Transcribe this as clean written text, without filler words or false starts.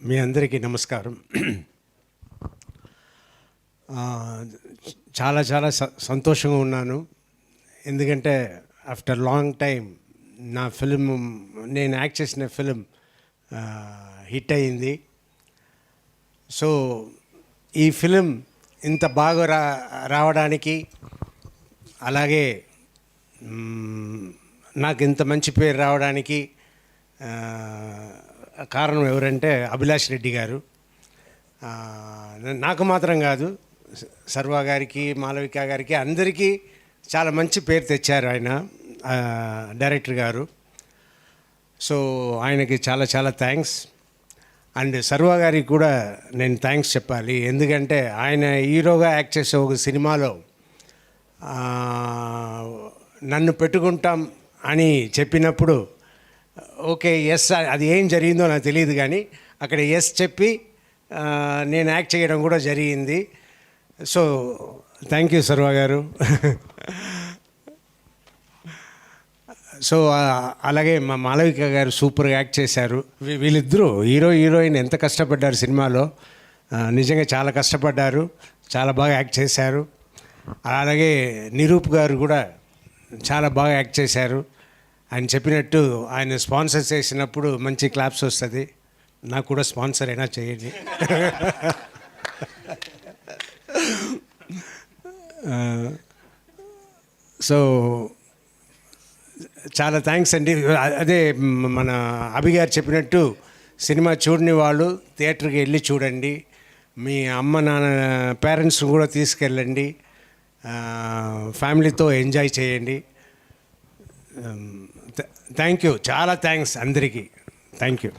మీ అందరికీ నమస్కారం. చాలా చాలా సంతోషంగా ఉన్నాను. ఎందుకంటే ఆఫ్టర్ లాంగ్ టైం నా ఫిలిం, నేను యాక్ట్ చేసిన ఫిలిం హిట్ అయింది. సో ఈ ఫిలిం ఇంత బాగా రావడానికి, అలాగే నాకు ఇంత మంచి పేరు రావడానికి కారణం ఎవరంటే అభిలాష్ రెడ్డి గారు. నాకు మాత్రం కాదు, సర్వా గారికి, మాలవిక గారికి, అందరికీ చాలా మంచి పేరు తెచ్చారు ఆయన, డైరెక్టర్ గారు. సో ఆయనకి చాలా చాలా థ్యాంక్స్. అండ్ సర్వా గారికి కూడా నేను థ్యాంక్స్ చెప్పాలి. ఎందుకంటే ఆయన హీరోగా యాక్ట్ చేసే ఒక సినిమాలో నన్ను పెట్టుకుంటాం అని చెప్పినప్పుడు ఓకే ఎస్, అది ఏం జరిగిందో నాకు తెలియదు, కానీ అక్కడ ఎస్ చెప్పి నేను యాక్ట్ చేయడం కూడా జరిగింది. సో థ్యాంక్ యూ సర్వా గారు. సో అలాగే మా మాలవిక గారు సూపర్గా యాక్ట్ చేశారు. వీళ్ళిద్దరూ హీరోయిన్ ఎంత కష్టపడ్డారు సినిమాలో, నిజంగా చాలా కష్టపడ్డారు, చాలా బాగా యాక్ట్ చేశారు. అలాగే నిరూప్ గారు కూడా చాలా బాగా యాక్ట్ చేశారు. ఆయన చెప్పినట్టు ఆయన స్పాన్సర్ చేసినప్పుడు మంచి క్లాప్స్ వస్తుంది. నాకు కూడా స్పాన్సర్ అయినా చేయండి. సో చాలా థ్యాంక్స్ అండి. అదే మన అభి గారు చెప్పినట్టు సినిమా చూడని వాళ్ళు థియేటర్కి వెళ్ళి చూడండి. మీ అమ్మ నాన్న పేరెంట్స్ కూడా తీసుకెళ్ళండి, ఫ్యామిలీతో ఎంజాయ్ చేయండి. థ్యాంక్ యూ, చాలా థ్యాంక్స్ అందరికీ. Thank you.